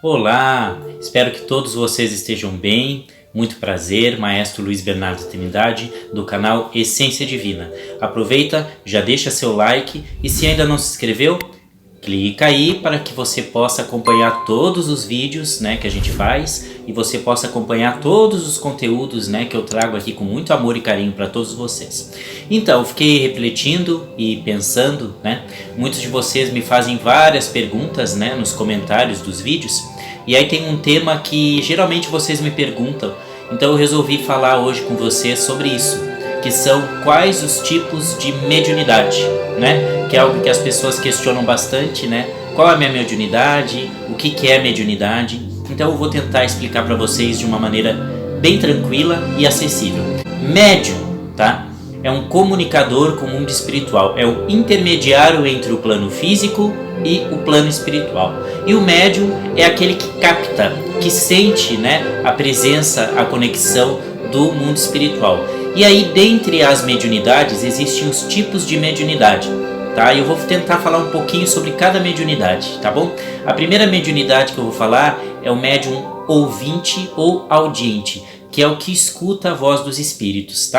Olá, espero que todos vocês estejam bem. Muito prazer, Maestro Luiz Bernardo Trindade, do canal Essência Divina. Aproveita, já deixa seu like e se ainda não se inscreveu, clica aí para que você possa acompanhar todos os vídeos, que a gente faz e você possa acompanhar todos os conteúdos, que eu trago aqui com muito amor e carinho para todos vocês. Então, eu fiquei refletindo e pensando, muitos de vocês me fazem várias perguntas, nos comentários dos vídeos, e aí tem um tema que geralmente vocês me perguntam, então eu resolvi falar hoje com vocês sobre isso, que são quais os tipos de mediunidade, que é algo que as pessoas questionam bastante, qual é a minha mediunidade, o que é mediunidade. Então eu vou tentar explicar para vocês de uma maneira bem tranquila e acessível. Médium, é um comunicador com o mundo espiritual, é o intermediário entre o plano físico e o plano espiritual. E o médium é aquele que capta, que sente a presença, a conexão do mundo espiritual. E aí, dentre as mediunidades, existem os tipos de mediunidade, E eu vou tentar falar um pouquinho sobre cada mediunidade, tá bom? A primeira mediunidade que eu vou falar é o médium ouvinte ou audiente, que é o que escuta a voz dos espíritos,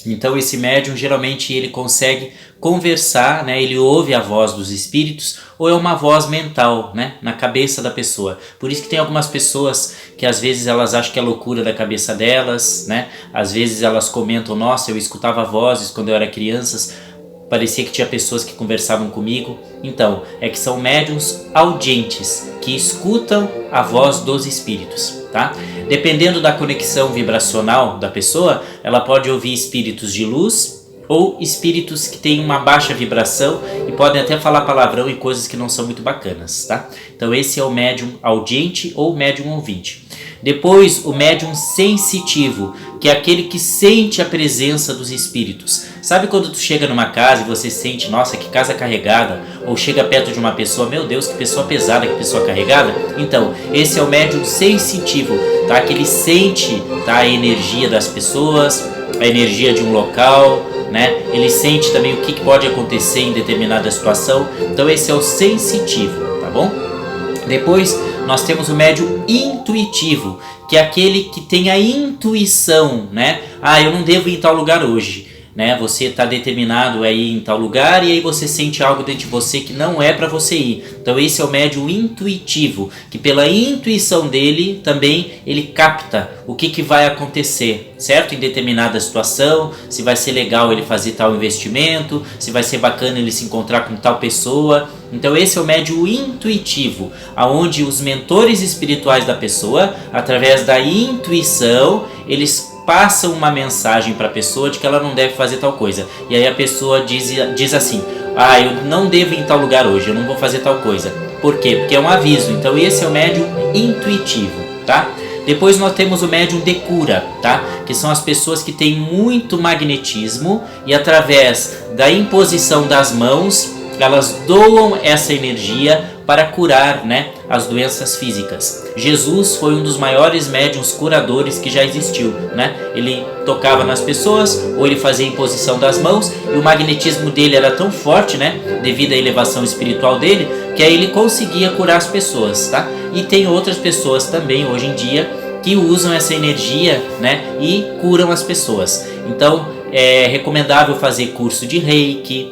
Então esse médium geralmente ele consegue conversar, ele ouve a voz dos espíritos, ou é uma voz mental, na cabeça da pessoa. Por isso que tem algumas pessoas que às vezes elas acham que é loucura da cabeça delas, Às vezes elas comentam, nossa, eu escutava vozes quando eu era criança, parecia que tinha pessoas que conversavam comigo. Então, é que são médiuns audientes, que escutam a voz dos espíritos, Dependendo da conexão vibracional da pessoa, ela pode ouvir espíritos de luz ou espíritos que têm uma baixa vibração e podem até falar palavrão e coisas que não são muito bacanas, Então esse é o médium audiente ou médium ouvinte. Depois o médium sensitivo, que é aquele que sente a presença dos espíritos. Sabe quando tu chega numa casa e você sente, nossa, que casa carregada, ou chega perto de uma pessoa, meu Deus, que pessoa pesada, que pessoa carregada? Então, esse é o médium sensitivo, Que ele sente, a energia das pessoas, a energia de um local, Ele sente também o que pode acontecer em determinada situação. Então esse é o sensitivo, bom? Depois nós temos o médium intuitivo, que é aquele que tem a intuição, eu não devo ir em tal lugar hoje, Você está determinado a ir em tal lugar e aí você sente algo dentro de você que não é para você ir. Então esse é o médium intuitivo, que pela intuição dele também ele capta o que vai acontecer, certo? Em determinada situação, se vai ser legal ele fazer tal investimento, se vai ser bacana ele se encontrar com tal pessoa. Então esse é o médium intuitivo, aonde os mentores espirituais da pessoa, através da intuição, eles passam uma mensagem para a pessoa de que ela não deve fazer tal coisa. E aí a pessoa diz assim, eu não devo ir em tal lugar hoje, eu não vou fazer tal coisa. Por quê? Porque é um aviso. Então esse é o médium intuitivo, Depois nós temos o médium de cura, Que são as pessoas que têm muito magnetismo e através da imposição das mãos, elas doam essa energia para curar, as doenças físicas. Jesus foi um dos maiores médiuns curadores que já existiu, Ele tocava nas pessoas ou ele fazia a imposição das mãos e o magnetismo dele era tão forte, devido à elevação espiritual dele, que aí ele conseguia curar as pessoas, E tem outras pessoas também hoje em dia que usam essa energia, e curam as pessoas. Então é recomendável fazer curso de Reiki,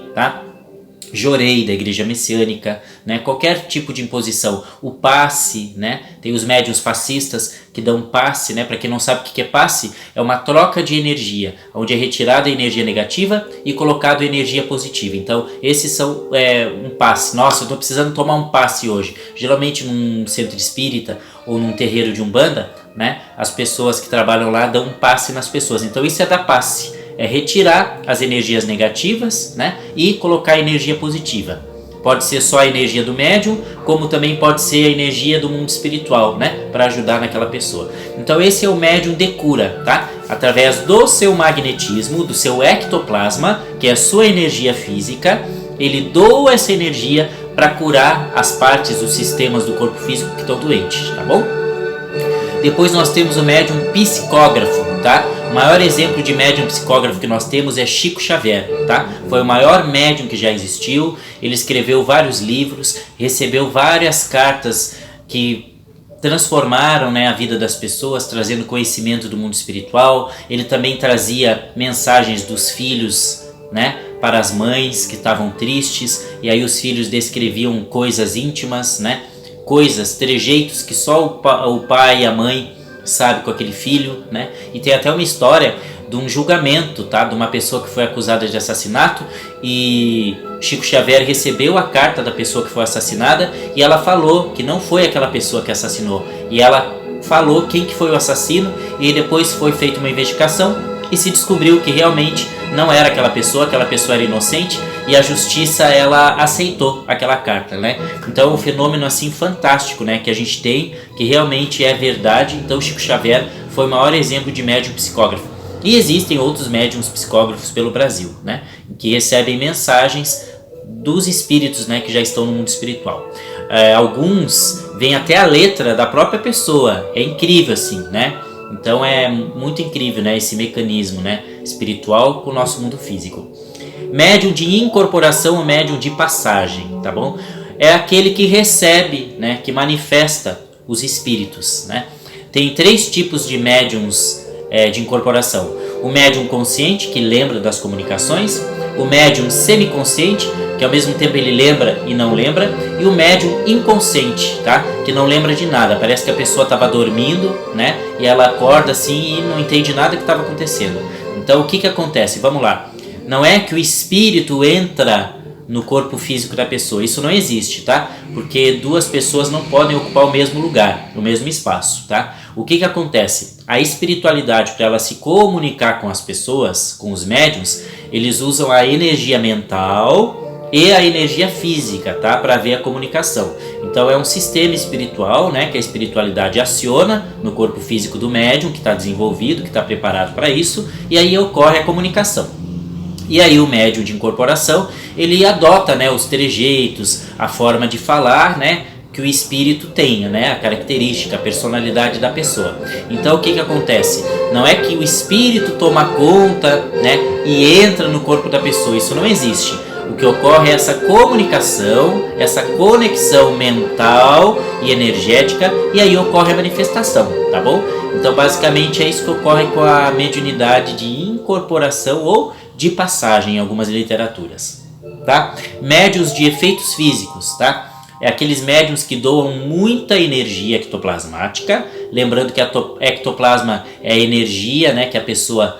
Jorei, da Igreja Messiânica, qualquer tipo de imposição. O passe, tem os médiuns passistas que dão passe, para quem não sabe o que é passe, é uma troca de energia, onde é retirada a energia negativa e colocado energia positiva. Então, esses são um passe. Nossa, eu estou precisando tomar um passe hoje. Geralmente num centro espírita ou num terreiro de Umbanda, as pessoas que trabalham lá dão um passe nas pessoas. Então, isso é dar passe. É retirar as energias negativas, e colocar a energia positiva. Pode ser só a energia do médium, como também pode ser a energia do mundo espiritual, para ajudar naquela pessoa. Então esse é o médium de cura, Através do seu magnetismo, do seu ectoplasma, que é a sua energia física, ele doa essa energia para curar as partes, os sistemas do corpo físico que estão doentes, bom? Depois nós temos o médium psicógrafo, O maior exemplo de médium psicógrafo que nós temos é Chico Xavier, Foi o maior médium que já existiu. Ele escreveu vários livros, recebeu várias cartas que transformaram, né, a vida das pessoas, trazendo conhecimento do mundo espiritual. Ele também trazia mensagens dos filhos, né, para as mães que estavam tristes, e aí os filhos descreviam coisas íntimas, né, coisas, trejeitos que só o pai e a mãe sabe com aquele filho, né? E tem até uma história de um julgamento, tá, de uma pessoa que foi acusada de assassinato, e Chico Xavier recebeu a carta da pessoa que foi assassinada e ela falou que não foi aquela pessoa que assassinou, e ela falou quem que foi o assassino, e depois foi feita uma investigação e se descobriu que realmente não era aquela pessoa era inocente, e a justiça ela aceitou aquela carta, né? Então é um fenômeno assim fantástico, né, que a gente tem, que realmente é verdade. Então Chico Xavier foi o maior exemplo de médium psicógrafo. E existem outros médiums psicógrafos pelo Brasil, né, que recebem mensagens dos espíritos, né, que já estão no mundo espiritual. Alguns vêm até a letra da própria pessoa, é incrível assim, né? Então é muito incrível, né, esse mecanismo, né, espiritual com o nosso mundo físico. Médium de incorporação ou médium de passagem, tá bom? É aquele que recebe, né, que manifesta os espíritos, né? Tem 3 tipos de médiums de incorporação. O médium consciente, que lembra das comunicações, o médium semiconsciente, que ao mesmo tempo ele lembra e não lembra, e o médium inconsciente, tá? Que não lembra de nada, parece que a pessoa estava dormindo, né? E ela acorda assim e não entende nada que estava acontecendo. Então o que que acontece? Vamos lá. Não é que o espírito entra no corpo físico da pessoa, isso não existe, tá? Porque 2 pessoas não podem ocupar o mesmo lugar, o mesmo espaço, tá? O que que acontece? A espiritualidade, para ela se comunicar com as pessoas, com os médiuns, eles usam a energia mental e a energia física, tá? Para ver a comunicação. Então é um sistema espiritual, né, que a espiritualidade aciona no corpo físico do médium, que está desenvolvido, que está preparado para isso, e aí ocorre a comunicação. E aí o médium de incorporação, ele adota, né, os trejeitos, a forma de falar, né, que o espírito tenha, né, a característica, a personalidade da pessoa. Então o que que acontece? Não é que o espírito toma conta, né, e entra no corpo da pessoa, isso não existe. O que ocorre é essa comunicação, essa conexão mental e energética, e aí ocorre a manifestação, tá bom? Então basicamente é isso que ocorre com a mediunidade de incorporação ou de passagem em algumas literaturas, tá? Médiuns de efeitos físicos, tá? É aqueles médiuns que doam muita energia ectoplasmática, lembrando que a ectoplasma é a energia, né, que a pessoa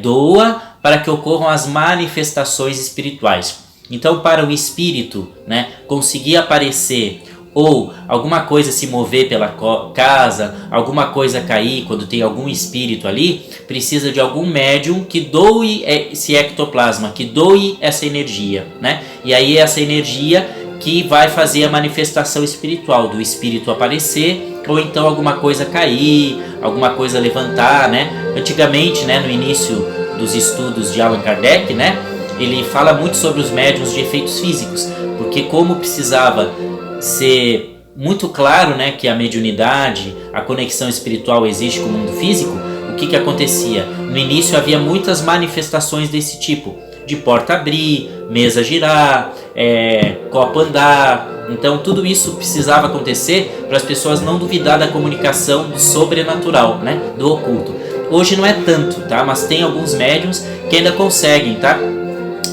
doa para que ocorram as manifestações espirituais. Então, para o espírito, né, conseguir aparecer ou alguma coisa se mover pela casa, alguma coisa cair quando tem algum espírito ali, precisa de algum médium que doe esse ectoplasma, que doe essa energia, né? E aí essa energia que vai fazer a manifestação espiritual, do espírito aparecer, ou então alguma coisa cair, alguma coisa levantar, né? Antigamente, né, no início dos estudos de Allan Kardec, né, ele fala muito sobre os médiuns de efeitos físicos, porque como precisava ser muito claro, né, que a mediunidade, a conexão espiritual existe com o mundo físico, o que que acontecia? No início havia muitas manifestações desse tipo, de porta abrir, mesa girar, copo andar. Então tudo isso precisava acontecer para as pessoas não duvidar da comunicação do sobrenatural, né, do oculto. Hoje não é tanto, tá? Mas tem alguns médiuns que ainda conseguem, tá?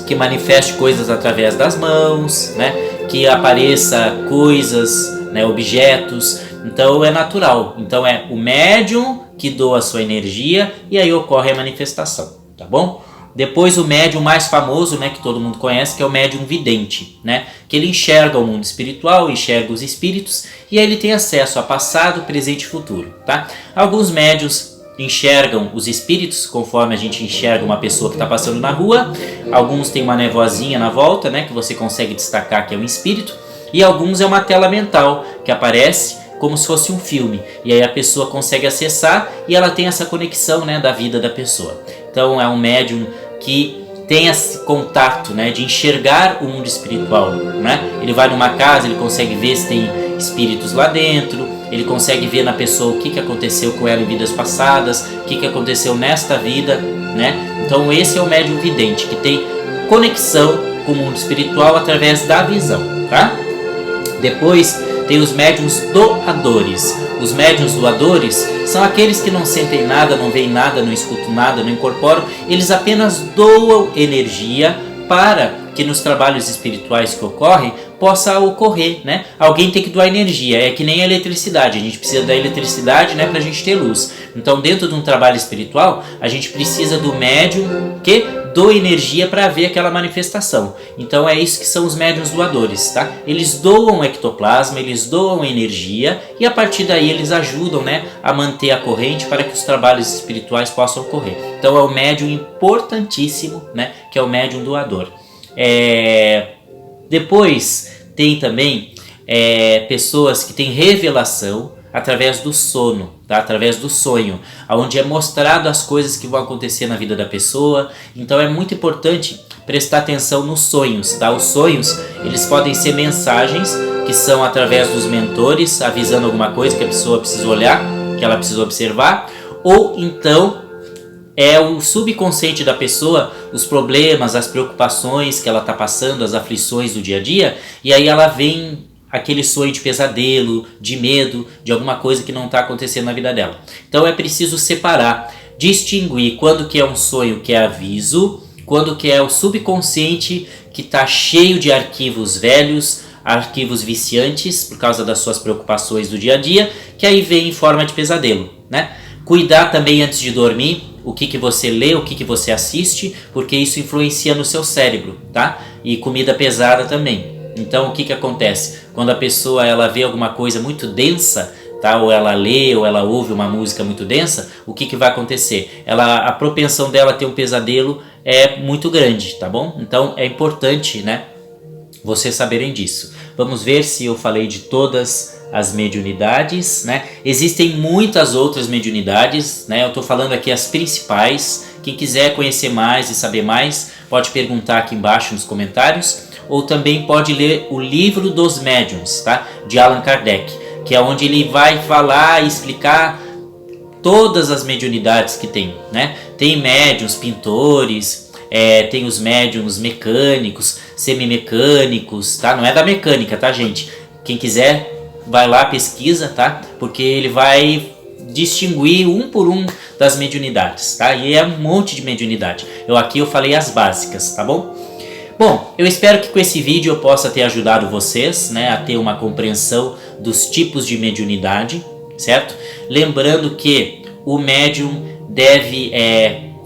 Que manifeste coisas através das mãos, né? Que apareça coisas, né, objetos. Então é natural. Então é o médium que doa a sua energia e aí ocorre a manifestação, tá bom? Depois o médium mais famoso, né, que todo mundo conhece, que é o médium vidente, né? Que ele enxerga o mundo espiritual, enxerga os espíritos e aí ele tem acesso a passado, presente e futuro, tá? Alguns médiuns enxergam os espíritos conforme a gente enxerga uma pessoa que está passando na rua. Alguns têm uma nevoazinha na volta, né, que você consegue destacar que é um espírito. E alguns é uma tela mental que aparece como se fosse um filme. E aí a pessoa consegue acessar e ela tem essa conexão, né, da vida da pessoa. Então é um médium que tem esse contato, né, de enxergar o mundo espiritual, né? Ele vai numa casa, ele consegue ver se tem espíritos lá dentro, ele consegue ver na pessoa o que aconteceu com ela em vidas passadas, o que aconteceu nesta vida, né? Então esse é o médium vidente, que tem conexão com o mundo espiritual através da visão, tá? Depois Tem os médiuns doadores. Os médiuns doadores são aqueles que não sentem nada, não veem nada, não escutam nada, não incorporam. Eles apenas doam energia para que nos trabalhos espirituais que ocorrem, possa ocorrer, né? Alguém tem que doar energia, é que nem a eletricidade, a gente precisa da eletricidade, né, para a gente ter luz. Então, dentro de um trabalho espiritual, a gente precisa do médium que doa energia para ver aquela manifestação. Então, é isso que são os médiuns doadores, tá? Eles doam ectoplasma, eles doam energia e a partir daí eles ajudam, né, a manter a corrente para que os trabalhos espirituais possam ocorrer. Então, é o médium importantíssimo, né, que é o médium doador. Depois tem também pessoas que têm revelação através do sono, tá? Através do sonho, onde é mostrado as coisas que vão acontecer na vida da pessoa. Então é muito importante prestar atenção nos sonhos, tá? Os sonhos, eles podem ser mensagens que são através dos mentores, avisando alguma coisa que a pessoa precisa olhar, que ela precisa observar, ou então é o subconsciente da pessoa, os problemas, as preocupações que ela está passando, as aflições do dia a dia, e aí ela vem aquele sonho de pesadelo, de medo, de alguma coisa que não está acontecendo na vida dela. Então é preciso separar, distinguir quando que é um sonho que é aviso, quando que é o subconsciente que está cheio de arquivos velhos, arquivos viciantes por causa das suas preocupações do dia a dia, que aí vem em forma de pesadelo, né? Cuidar também antes de dormir, o que você lê, o que você assiste, porque isso influencia no seu cérebro, tá? E comida pesada também. Então o que acontece? Quando a pessoa ela vê alguma coisa muito densa, tá? Ou ela lê, ou ela ouve uma música muito densa, o que vai acontecer? A propensão dela a ter um pesadelo é muito grande, tá bom? Então é importante, né, vocês saberem disso. Vamos ver se eu falei de todas as mediunidades, né? Existem muitas outras mediunidades, né? Eu estou falando aqui as principais. Quem quiser conhecer mais e saber mais, pode perguntar aqui embaixo nos comentários, ou também pode ler o Livro dos Médiuns, tá? De Allan Kardec, que é onde ele vai falar e explicar todas as mediunidades que tem, né? Tem médiuns, pintores, tem os médiuns mecânicos, semimecânicos, tá? Não é da mecânica, tá, gente? Quem quiser, vai lá, pesquisa, tá? Porque ele vai distinguir um por um das mediunidades, tá? E é um monte de mediunidade. Aqui eu falei as básicas, tá bom? Bom, eu espero que com esse vídeo eu possa ter ajudado vocês, né, a ter uma compreensão dos tipos de mediunidade, certo? Lembrando que o médium deve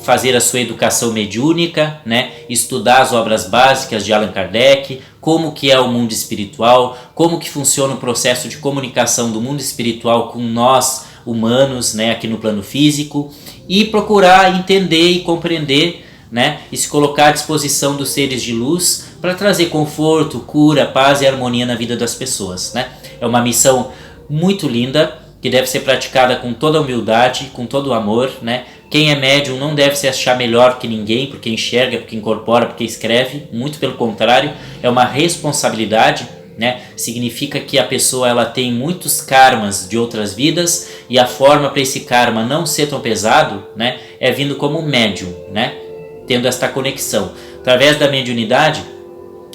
fazer a sua educação mediúnica, né? Estudar as obras básicas de Allan Kardec, como que é o mundo espiritual, como que funciona o processo de comunicação do mundo espiritual com nós humanos, né, aqui no plano físico, e procurar entender e compreender, né, e se colocar à disposição dos seres de luz para trazer conforto, cura, paz e harmonia na vida das pessoas, né? É uma missão muito linda que deve ser praticada com toda a humildade, com todo o amor, né? Quem é médium não deve se achar melhor que ninguém, porque enxerga, porque incorpora, porque escreve. Muito pelo contrário, é uma responsabilidade, né? Significa que a pessoa ela tem muitos karmas de outras vidas e a forma para esse karma não ser tão pesado, né, é vindo como médium, né? Tendo esta conexão. Através da mediunidade,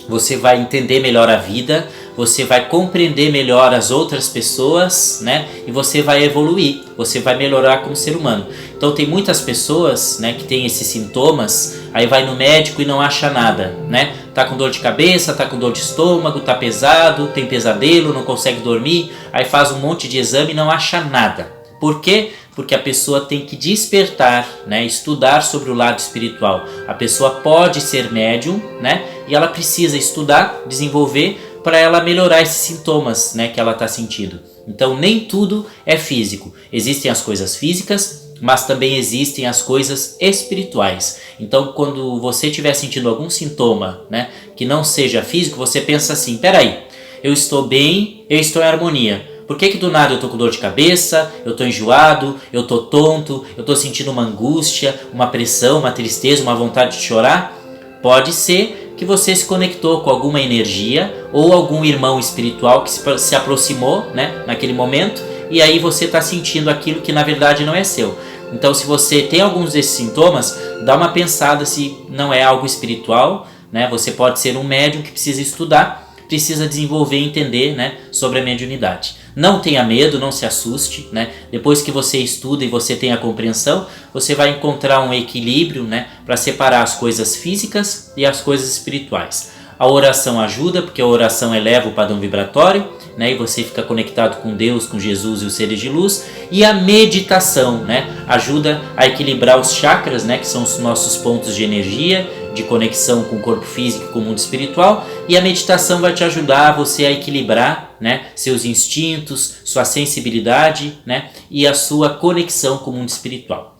você vai entender melhor a vida, você vai compreender melhor as outras pessoas, né? E você vai evoluir, você vai melhorar como ser humano. Então tem muitas pessoas, né, que tem esses sintomas, aí vai no médico e não acha nada, né? Tá com dor de cabeça, tá com dor de estômago, tá pesado, tem pesadelo, não consegue dormir, aí faz um monte de exame e não acha nada. Por quê? Porque a pessoa tem que despertar, né, estudar sobre o lado espiritual. A pessoa pode ser médium, né, e ela precisa estudar, desenvolver para ela melhorar esses sintomas, né, que ela está sentindo. Então nem tudo é físico. Existem as coisas físicas, mas também existem as coisas espirituais. Então quando você estiver sentindo algum sintoma, né, que não seja físico, você pensa assim, peraí, eu estou bem, eu estou em harmonia. Por que do nada eu tô com dor de cabeça, eu tô enjoado, eu tô tonto, eu tô sentindo uma angústia, uma pressão, uma tristeza, uma vontade de chorar? Pode ser que você se conectou com alguma energia ou algum irmão espiritual que se aproximou, né, naquele momento, e aí você está sentindo aquilo que na verdade não é seu. Então se você tem alguns desses sintomas, dá uma pensada se não é algo espiritual, né? Você pode ser um médium que precisa estudar precisa desenvolver e entender, né, sobre a mediunidade. Não tenha medo, não se assuste, né? Depois que você estuda e você tem a compreensão, você vai encontrar um equilíbrio, né, para separar as coisas físicas e as coisas espirituais. A oração ajuda, porque a oração eleva o padrão vibratório, né, e você fica conectado com Deus, com Jesus e os seres de luz. E a meditação, né, ajuda a equilibrar os chakras, né, que são os nossos pontos de energia, de conexão com o corpo físico e com o mundo espiritual. E a meditação vai te ajudar você a equilibrar, né, seus instintos, sua sensibilidade, né, e a sua conexão com o mundo espiritual.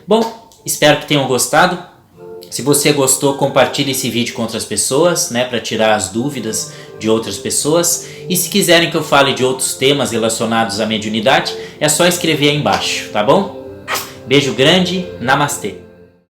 Bom, espero que tenham gostado. Se você gostou, compartilhe esse vídeo com outras pessoas, né, para tirar as dúvidas de outras pessoas. E se quiserem que eu fale de outros temas relacionados à mediunidade, é só escrever aí embaixo, tá bom? Beijo grande, namastê!